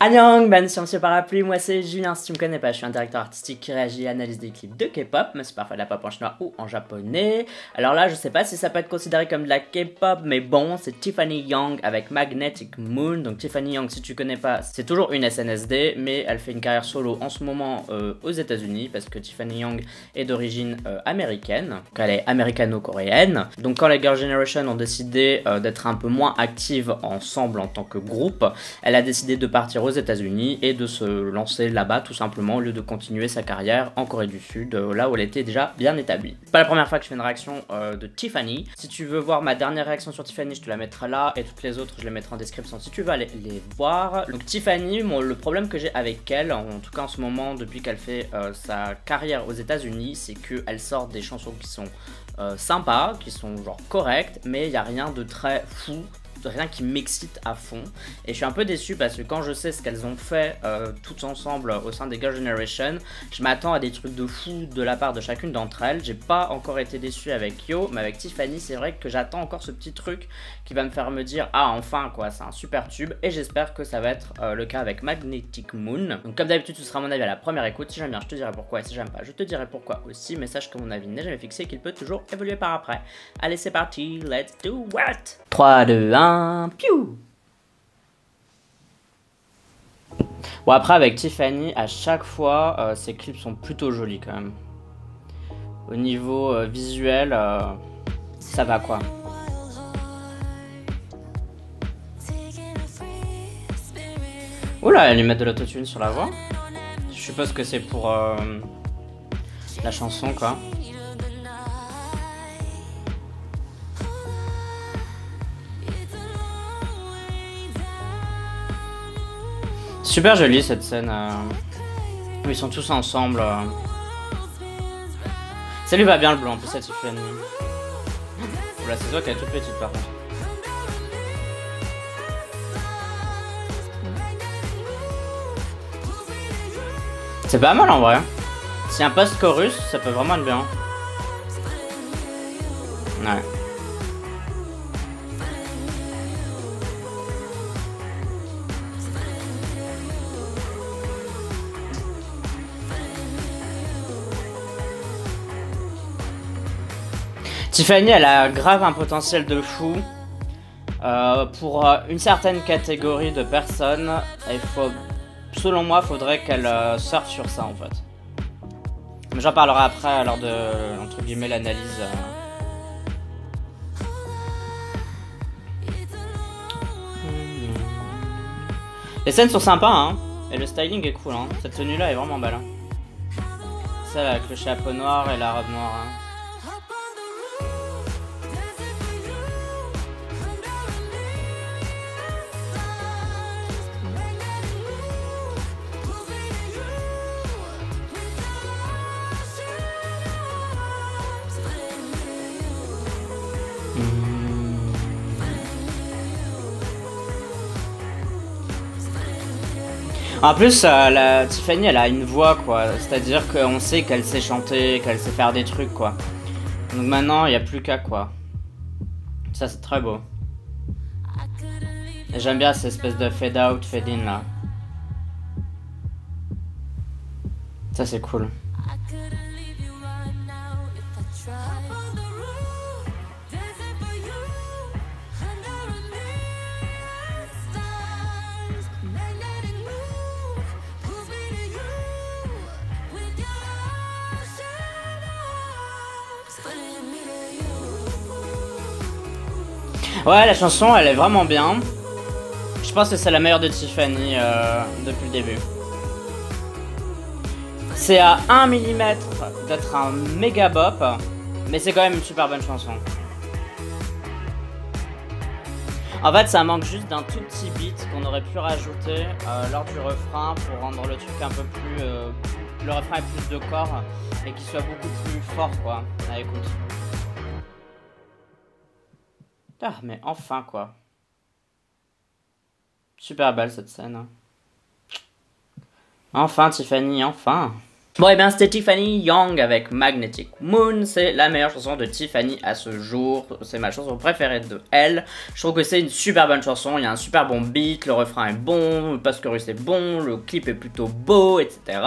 Annyeong, ben sur Monsieur Parapluie, moi c'est Julien, si tu me connais pas, je suis un directeur artistique qui réagit et analyse des clips de K-pop, mais c'est parfois de la pop en chinois ou en japonais. Alors là, je sais pas si ça peut être considéré comme de la K-pop, mais bon, c'est Tiffany Young avec Magnetic Moon. Donc Tiffany Young, si tu connais pas, c'est toujours une SNSD, mais elle fait une carrière solo en ce moment aux États-Unis parce que Tiffany Young est d'origine américaine, donc elle est américano-coréenne. Donc quand les Girl Generation ont décidé d'être un peu moins actives ensemble en tant que groupe, elle a décidé de partir aux États-Unis et de se lancer là-bas tout simplement au lieu de continuer sa carrière en Corée du Sud, là où elle était déjà bien établie. C'est pas la première fois que je fais une réaction de Tiffany. Si tu veux voir ma dernière réaction sur Tiffany, je te la mettrai là et toutes les autres je les mettrai en description si tu veux aller les voir. Donc Tiffany, le problème que j'ai avec elle, en tout cas en ce moment depuis qu'elle fait sa carrière aux États-Unis, c'est qu'elle sort des chansons qui sont sympas, qui sont genre correctes, mais il n'y a rien de très fou, rien qui m'excite à fond, et je suis un peu déçu parce que quand je sais ce qu'elles ont fait toutes ensemble au sein des Girl Generation, je m'attends à des trucs de fou de la part de chacune d'entre elles. J'ai pas encore été déçu avec Yo, mais avec Tiffany c'est vrai que j'attends encore ce petit truc qui va me faire me dire ah enfin quoi, c'est un super tube, et j'espère que ça va être le cas avec Magnetic Moon. Donc comme d'habitude ce sera mon avis à la première écoute, si j'aime bien je te dirai pourquoi, et si j'aime pas je te dirai pourquoi aussi, mais sache que mon avis n'est jamais fixé, qu'il peut toujours évoluer par après. Allez c'est parti, let's do it. 3, 2, 1, piou. Bon après avec Tiffany, à chaque fois, ses clips sont plutôt jolis quand même. Au niveau visuel, ça va quoi. Oula, elle lui met de l'autotune sur la voix. Je suppose que c'est pour la chanson quoi. Super jolie cette scène où ils sont tous ensemble. Ça lui va bien le blanc, en plus cette Tiffany. Oula, c'est toi qui est toute petite par contre. C'est pas mal en vrai. Si un post-chorus, ça peut vraiment être bien. Ouais. Tiffany, elle a grave un potentiel de fou. Pour une certaine catégorie de personnes, il faut, selon moi, faudrait qu'elle sorte sur ça en fait. Mais j'en parlerai après lors de, entre guillemets, l'analyse. Les scènes sont sympas, hein, et le styling est cool, hein. Cette tenue là est vraiment belle. Hein. Celle avec le chapeau noir et la robe noire. Hein. En plus, Tiffany, elle a une voix, quoi. C'est-à-dire qu'on sait qu'elle sait chanter, qu'elle sait faire des trucs, quoi. Donc maintenant, il n'y a plus qu'à, quoi. Ça, c'est très beau. Et j'aime bien cette espèce de fade-out, fade-in, là. Ça, c'est cool. Ouais, la chanson, elle est vraiment bien. Je pense que c'est la meilleure de Tiffany depuis le début. C'est à 1 mm d'être un méga bop, mais c'est quand même une super bonne chanson. En fait, ça manque juste d'un tout petit beat qu'on aurait pu rajouter lors du refrain pour rendre le truc un peu plus... le refrain ait plus de corps et qu'il soit beaucoup plus fort, quoi, à écoute. Ah, mais enfin, quoi. Super belle cette scène. Enfin, Tiffany, enfin. Bon et bien c'était Tiffany Young avec Magnetic Moon, c'est la meilleure chanson de Tiffany à ce jour, c'est ma chanson préférée de elle. Je trouve que c'est une super bonne chanson, il y a un super bon beat, le refrain est bon, le post-chorus est bon, le clip est plutôt beau, etc.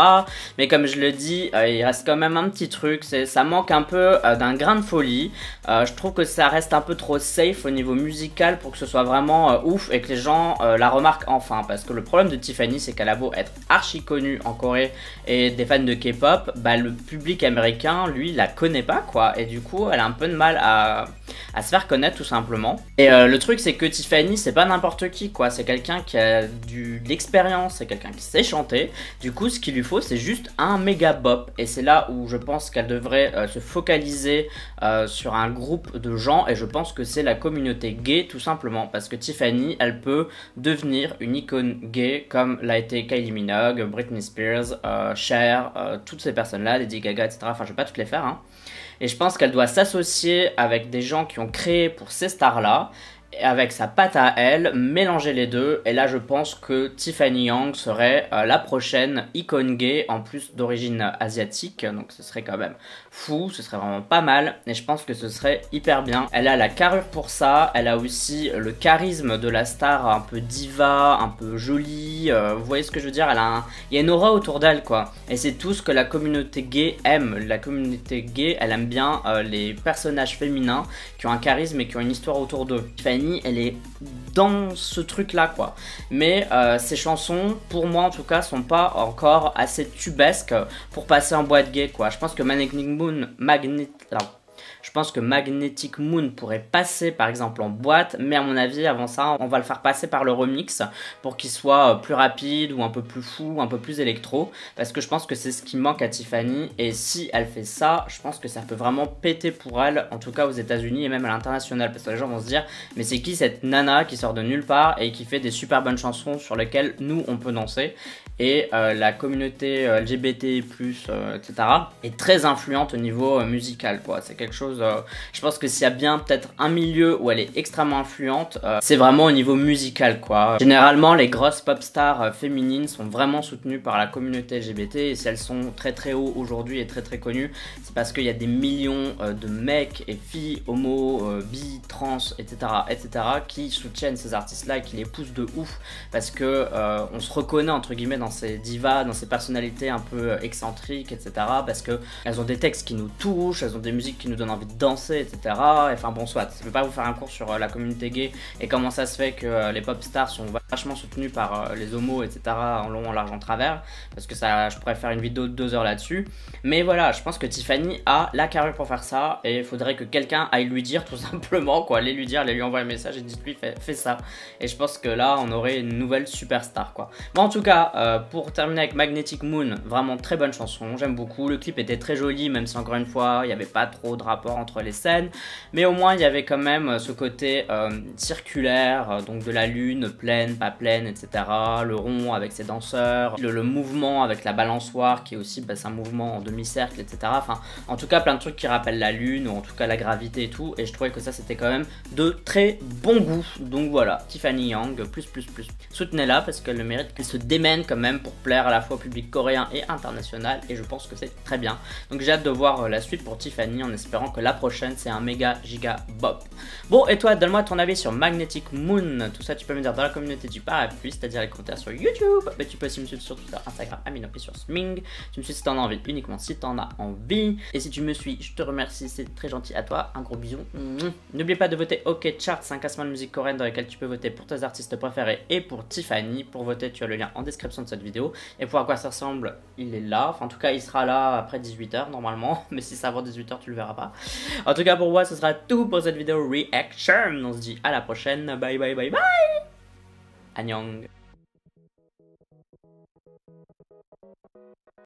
Mais comme je le dis, il reste quand même un petit truc, ça manque un peu d'un grain de folie. Je trouve que ça reste un peu trop safe au niveau musical pour que ce soit vraiment ouf et que les gens la remarquent enfin. Parce que le problème de Tiffany, c'est qu'elle a beau être archi connue en Corée et des fans de K-pop, bah, le public américain, lui, la connaît pas, quoi. Et du coup, elle a un peu de mal à se faire connaître, tout simplement. Et le truc, c'est que Tiffany, c'est pas n'importe qui, quoi. C'est quelqu'un qui a de l'expérience, c'est quelqu'un qui sait chanter. Du coup, ce qu'il lui faut, c'est juste un méga bop. Et c'est là où je pense qu'elle devrait se focaliser sur un groupe de gens. Et je pense que c'est la communauté gay, tout simplement. Parce que Tiffany, elle peut devenir une icône gay, comme l'a été Kylie Minogue, Britney Spears, Cher, toutes ces personnes-là, Lady Gaga, etc. Enfin, je vais pas toutes les faire, hein. Et je pense qu'elle doit s'associer avec des gens qui ont créé pour ces stars-là, avec sa patte à elle, mélanger les deux. Et là, je pense que Tiffany Young serait la prochaine icône gay, en plus d'origine asiatique. Donc ce serait quand même fou, ce serait vraiment pas mal. Et je pense que ce serait hyper bien. Elle a la carrure pour ça, elle a aussi le charisme de la star un peu diva, un peu jolie. Vous voyez ce que je veux dire, il y a une aura autour d'elle, quoi. Et c'est tout ce que la communauté gay aime. La communauté gay, elle aime bien les personnages féminins qui ont un charisme et qui ont une histoire autour d'eux. Tiffany, elle est dans ce truc là, quoi. Mais ces chansons, pour moi en tout cas, sont pas encore assez tubesques pour passer en boîte gay, quoi. Je pense que Magnetic Moon pourrait passer par exemple en boîte, mais à mon avis avant ça on va le faire passer par le remix pour qu'il soit plus rapide ou un peu plus fou, un peu plus électro, parce que je pense que c'est ce qui manque à Tiffany. Et si elle fait ça, je pense que ça peut vraiment péter pour elle, en tout cas aux États-Unis et même à l'international, parce que les gens vont se dire mais c'est qui cette nana qui sort de nulle part et qui fait des super bonnes chansons sur lesquelles nous on peut danser. Et la communauté LGBT+, etc. est très influente au niveau musical, quoi. C'est quelque chose, je pense que s'il y a bien peut-être un milieu où elle est extrêmement influente, c'est vraiment au niveau musical, quoi. Généralement, les grosses pop stars féminines sont vraiment soutenues par la communauté LGBT, et si elles sont très très haut aujourd'hui et très très connues, c'est parce qu'il y a des millions de mecs et filles, homo, bi, trans, etc., etc., qui soutiennent ces artistes-là et qui les poussent de ouf, parce que on se reconnaît entre guillemets dans ces divas, dans ces personnalités un peu excentriques, etc. Parce que elles ont des textes qui nous touchent, elles ont des musiques qui nous donnent envie de danser, etc. Enfin bon, soit, je ne vais pas vous faire un cours sur la communauté gay et comment ça se fait que les pop stars sont vachement soutenus par les homos, etc. en long, en large, en travers, parce que ça, je pourrais faire une vidéo de 2 heures là-dessus. Mais voilà, je pense que Tiffany a la carrure pour faire ça, et il faudrait que quelqu'un aille lui dire tout simplement, quoi, allez lui dire, allez lui envoyer un message et dites-lui fais ça. Et je pense que là, on aurait une nouvelle superstar, quoi. Bon, en tout cas, pour terminer avec Magnetic Moon, vraiment très bonne chanson, j'aime beaucoup. Le clip était très joli, même si encore une fois, il n'y avait pas trop de rapport entre les scènes. Mais au moins, il y avait quand même ce côté circulaire, donc de la lune, pleine, pas pleine, etc. Le rond avec ses danseurs, le mouvement avec la balançoire qui est aussi, bah, c'est un mouvement en demi-cercle, etc. Enfin, en tout cas, plein de trucs qui rappellent la lune, ou en tout cas la gravité et tout. Et je trouvais que ça, c'était quand même de très bon goût. Donc voilà, Tiffany Young, plus. Soutenez-la parce qu'elle le mérite, qu'elle se démène quand même pour plaire à la fois au public coréen et international, et je pense que c'est très bien. Donc j'ai hâte de voir la suite pour Tiffany, en espérant que la prochaine c'est un méga giga bop. Bon, et toi, donne-moi ton avis sur Magnetic Moon. Tout ça tu peux me dire dans la communauté du Parapluie, c'est-à-dire les commentaires sur YouTube, mais tu peux aussi me suivre sur Twitter, Instagram, Amino, et sur Sming. Tu me suis si t'en as envie, uniquement si t'en as envie. Et si tu me suis, je te remercie, c'est très gentil à toi, un gros bisou. N'oublie pas de voter OK Chart, 5 classements de musique coréenne dans lesquels tu peux voter pour tes artistes préférés et pour Tiffany. Pour voter, tu as le lien en description de cette vidéo. Et pour à quoi ça ressemble, il est là. Enfin, en tout cas, il sera là après 18h normalement. Mais si c'est avant 18h, tu le verras pas. En tout cas, pour moi, ce sera tout pour cette vidéo reaction. On se dit à la prochaine. Bye bye bye bye. Annyeong.